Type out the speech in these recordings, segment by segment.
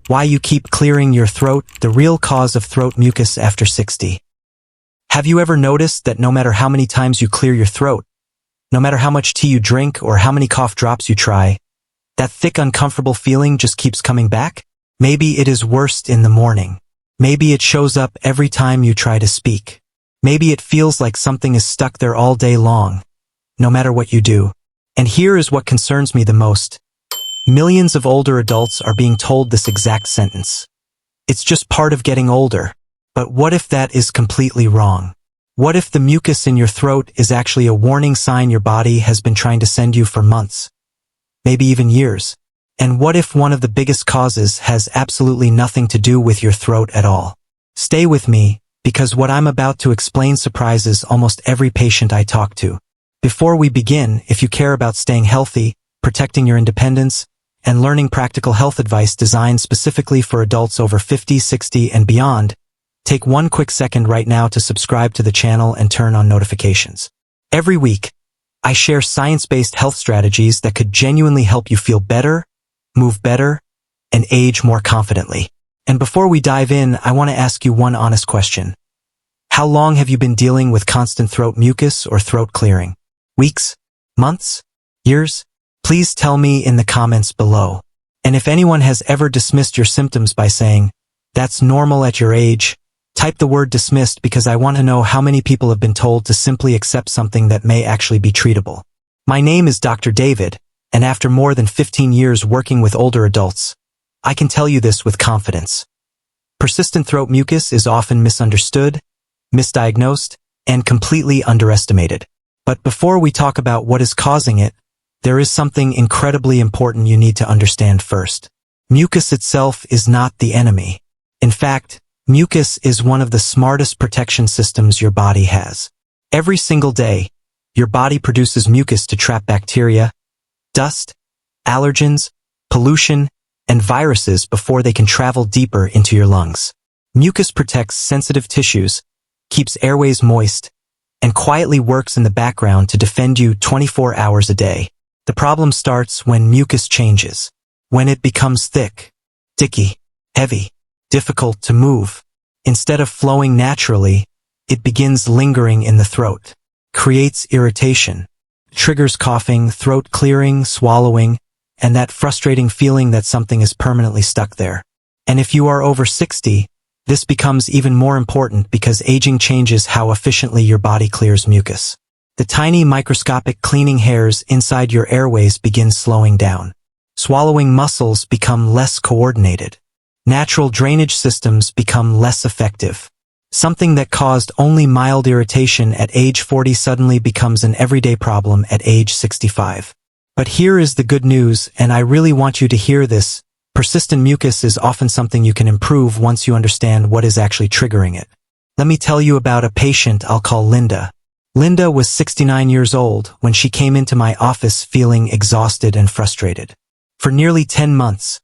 Why you keep clearing your throat, the real cause of throat mucus after 60. Have you ever noticed that no matter how many times you clear your throat, no matter how much tea you drink or how many cough drops you try, that thick, uncomfortable feeling just keeps coming back? Maybe it is worst in the morning. Maybe it shows up every time you try to speak. Maybe it feels like something is stuck there all day long, no matter what you do. And here is what concerns me the most. Millions of older adults are being told this exact sentence. It's just part of getting older. But what if that is completely wrong? What if the mucus in your throat is actually a warning sign your body has been trying to send you for months, maybe even years? And what if one of the biggest causes has absolutely nothing to do with your throat at all? Stay with me, because what I'm about to explain surprises almost every patient I talk to. Before we begin, if you care about staying healthy, protecting your independence, and learning practical health advice designed specifically for adults over 50, 60, and beyond, take one quick second right now to subscribe to the channel and turn on notifications. Every week, I share science-based health strategies that could genuinely help you feel better, move better, and age more confidently. And before we dive in, I want to ask you one honest question. How long have you been dealing with constant throat mucus or throat clearing? Weeks? Months? Years? Please tell me in the comments below. And if anyone has ever dismissed your symptoms by saying, "That's normal at your age," type the word dismissed, because I want to know how many people have been told to simply accept something that may actually be treatable. My name is Dr. David, and after more than 15 years working with older adults, I can tell you this with confidence. Persistent throat mucus is often misunderstood, misdiagnosed, and completely underestimated. But before we talk about what is causing it, there is something incredibly important you need to understand first. Mucus itself is not the enemy. In fact, mucus is one of the smartest protection systems your body has. Every single day, your body produces mucus to trap bacteria, dust, allergens, pollution, and viruses before they can travel deeper into your lungs. Mucus protects sensitive tissues, keeps airways moist, and quietly works in the background to defend you 24 hours a day. The problem starts when mucus changes, when it becomes thick, sticky, heavy, difficult to move. Instead of flowing naturally, it begins lingering in the throat, creates irritation, triggers coughing, throat clearing, swallowing, and that frustrating feeling that something is permanently stuck there. And if you are over 60, this becomes even more important because aging changes how efficiently your body clears mucus. The tiny microscopic cleaning hairs inside your airways begin slowing down. Swallowing muscles become less coordinated. Natural drainage systems become less effective. Something that caused only mild irritation at age 40 suddenly becomes an everyday problem at age 65. But here is the good news, and I really want you to hear this. Persistent mucus is often something you can improve once you understand what is actually triggering it. Let me tell you about a patient I'll call Linda. Linda was 69 years old when she came into my office feeling exhausted and frustrated. For nearly 10 months,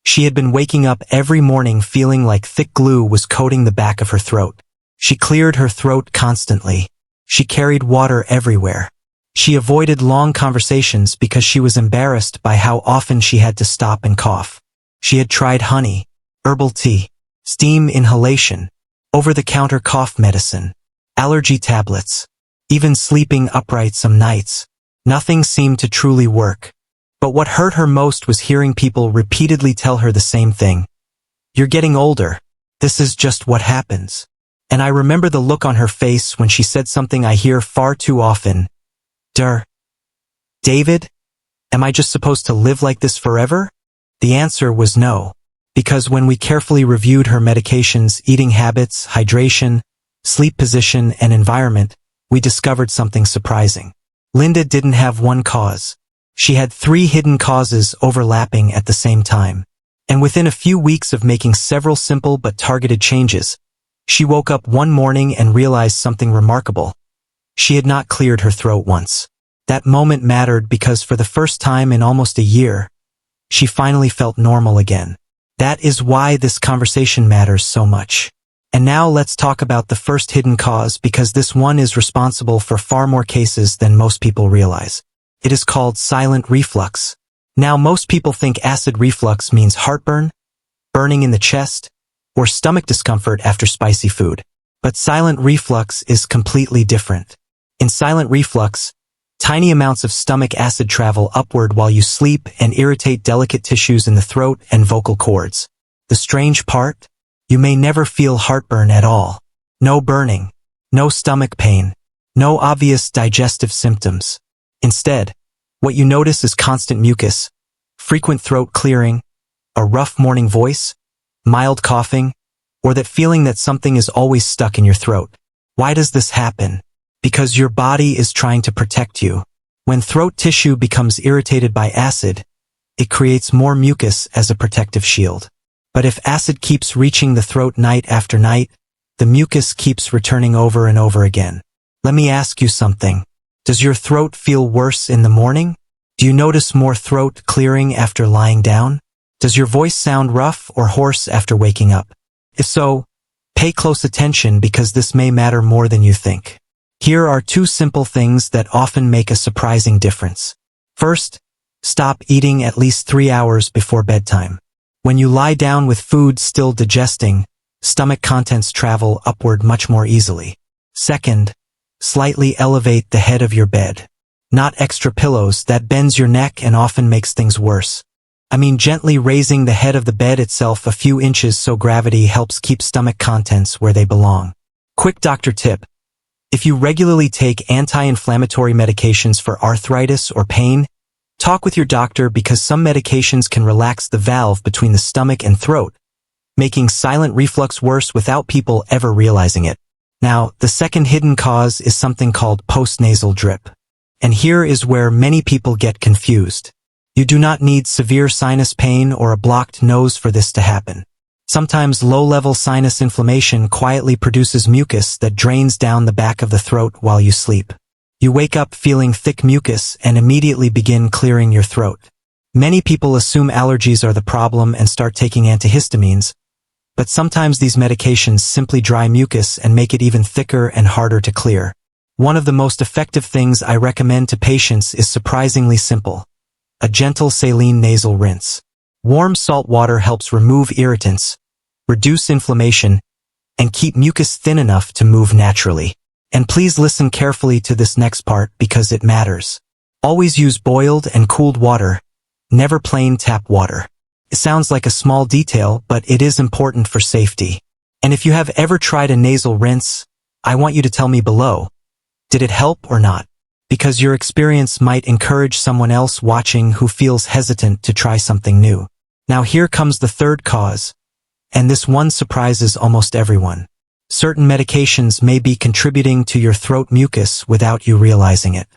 she had been waking up every morning feeling like thick glue was coating the back of her throat. She cleared her throat constantly. She carried water everywhere. She avoided long conversations because she was embarrassed by how often she had to stop and cough. She had tried honey, herbal tea, steam inhalation, over-the-counter cough medicine, allergy tablets, even sleeping upright some nights. Nothing seemed to truly work. But what hurt her most was hearing people repeatedly tell her the same thing. "You're getting older. This is just what happens." And I remember the look on her face when she said something I hear far too often. David, am I just supposed to live like this forever? The answer was no. Because when we carefully reviewed her medications, eating habits, hydration, sleep position, and environment, we discovered something surprising. Linda didn't have one cause. She had 3 hidden causes overlapping at the same time. And within a few weeks of making several simple but targeted changes, she woke up one morning and realized something remarkable. She had not cleared her throat once. That moment mattered because for the first time in almost a year, she finally felt normal again. That is why this conversation matters so much. And now let's talk about the first hidden cause, because this one is responsible for far more cases than most people realize. It is called silent reflux. Now most people think acid reflux means heartburn, burning in the chest, or stomach discomfort after spicy food. But silent reflux is completely different. In silent reflux, tiny amounts of stomach acid travel upward while you sleep and irritate delicate tissues in the throat and vocal cords. The strange part? You may never feel heartburn at all. No burning, no stomach pain, no obvious digestive symptoms. Instead, what you notice is constant mucus, frequent throat clearing, a rough morning voice, mild coughing, or that feeling that something is always stuck in your throat. Why does this happen? Because your body is trying to protect you. When throat tissue becomes irritated by acid, it creates more mucus as a protective shield. But if acid keeps reaching the throat night after night, the mucus keeps returning over and over again. Let me ask you something. Does your throat feel worse in the morning? Do you notice more throat clearing after lying down? Does your voice sound rough or hoarse after waking up? If so, pay close attention because this may matter more than you think. Here are 2 simple things that often make a surprising difference. First, stop eating at least 3 hours before bedtime. When you lie down with food still digesting, stomach contents travel upward much more easily. Second, slightly elevate the head of your bed. Not extra pillows, that bends your neck and often makes things worse. I mean gently raising the head of the bed itself a few inches so gravity helps keep stomach contents where they belong. Quick doctor tip. If you regularly take anti-inflammatory medications for arthritis or pain, talk with your doctor because some medications can relax the valve between the stomach and throat, making silent reflux worse without people ever realizing it. Now, the second hidden cause is something called postnasal drip. And here is where many people get confused. You do not need severe sinus pain or a blocked nose for this to happen. Sometimes low-level sinus inflammation quietly produces mucus that drains down the back of the throat while you sleep. You wake up feeling thick mucus and immediately begin clearing your throat. Many people assume allergies are the problem and start taking antihistamines, but sometimes these medications simply dry mucus and make it even thicker and harder to clear. One of the most effective things I recommend to patients is surprisingly simple: a gentle saline nasal rinse. Warm salt water helps remove irritants, reduce inflammation, and keep mucus thin enough to move naturally. And please listen carefully to this next part because it matters. Always use boiled and cooled water, never plain tap water. It sounds like a small detail, but it is important for safety. And if you have ever tried a nasal rinse, I want you to tell me below. Did it help or not? Because your experience might encourage someone else watching who feels hesitant to try something new. Now here comes the third cause, and this one surprises almost everyone. Certain medications may be contributing to your throat mucus without you realizing it.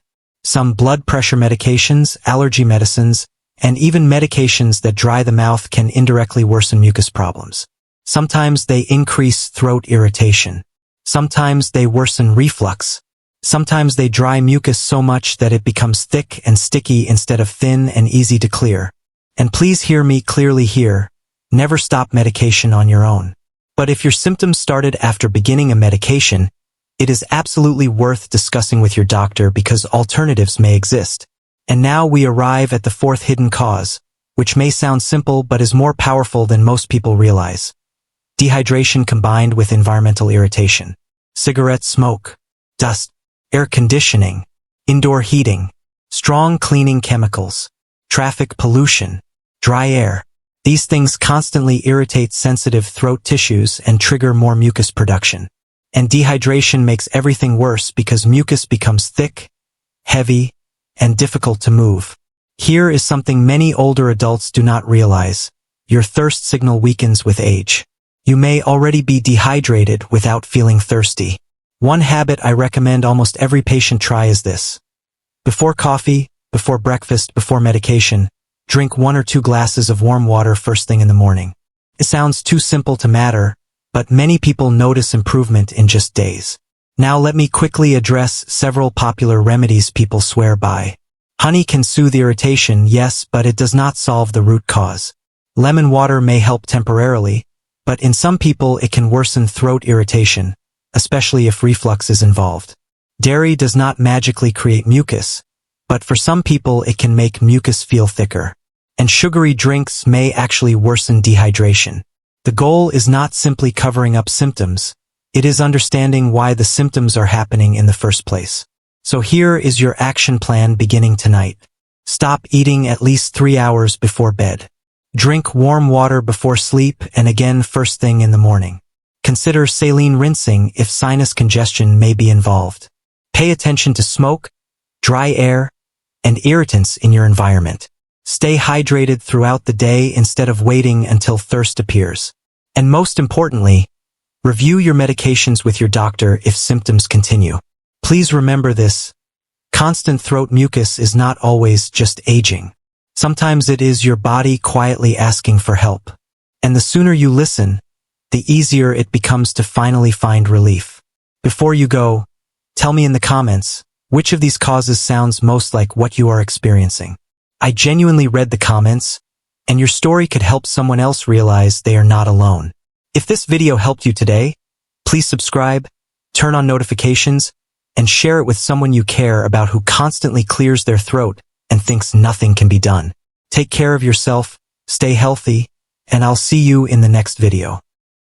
Some blood pressure medications, allergy medicines, and even medications that dry the mouth can indirectly worsen mucus problems. Sometimes they increase throat irritation. Sometimes they worsen reflux. Sometimes they dry mucus so much that it becomes thick and sticky instead of thin and easy to clear. And please hear me clearly here, never stop medication on your own. But if your symptoms started after beginning a medication, it is absolutely worth discussing with your doctor because alternatives may exist. And now we arrive at the fourth hidden cause, which may sound simple but is more powerful than most people realize. Dehydration combined with environmental irritation. Cigarette smoke, dust, air conditioning, indoor heating, strong cleaning chemicals, traffic pollution, dry air. These things constantly irritate sensitive throat tissues and trigger more mucus production. And dehydration makes everything worse because mucus becomes thick, heavy, and difficult to move. Here is something many older adults do not realize. Your thirst signal weakens with age. You may already be dehydrated without feeling thirsty. One habit I recommend almost every patient try is this. Before coffee, before breakfast, before medication, drink 1 or 2 glasses of warm water first thing in the morning. It sounds too simple to matter, but many people notice improvement in just days. Now let me quickly address several popular remedies people swear by. Honey can soothe irritation, yes, but it does not solve the root cause. Lemon water may help temporarily, but in some people it can worsen throat irritation, especially if reflux is involved. Dairy does not magically create mucus, but for some people it can make mucus feel thicker. And sugary drinks may actually worsen dehydration. The goal is not simply covering up symptoms, it is understanding why the symptoms are happening in the first place. So here is your action plan beginning tonight. Stop eating at least 3 hours before bed. Drink warm water before sleep and again first thing in the morning. Consider saline rinsing if sinus congestion may be involved. Pay attention to smoke, dry air, and irritants in your environment. Stay hydrated throughout the day instead of waiting until thirst appears. And most importantly, review your medications with your doctor if symptoms continue. Please remember this. Constant throat mucus is not always just aging. Sometimes it is your body quietly asking for help. And the sooner you listen, the easier it becomes to finally find relief. Before you go, tell me in the comments, which of these causes sounds most like what you are experiencing. I genuinely read the comments, and your story could help someone else realize they are not alone. If this video helped you today, please subscribe, turn on notifications, and share it with someone you care about who constantly clears their throat and thinks nothing can be done. Take care of yourself, stay healthy, and I'll see you in the next video.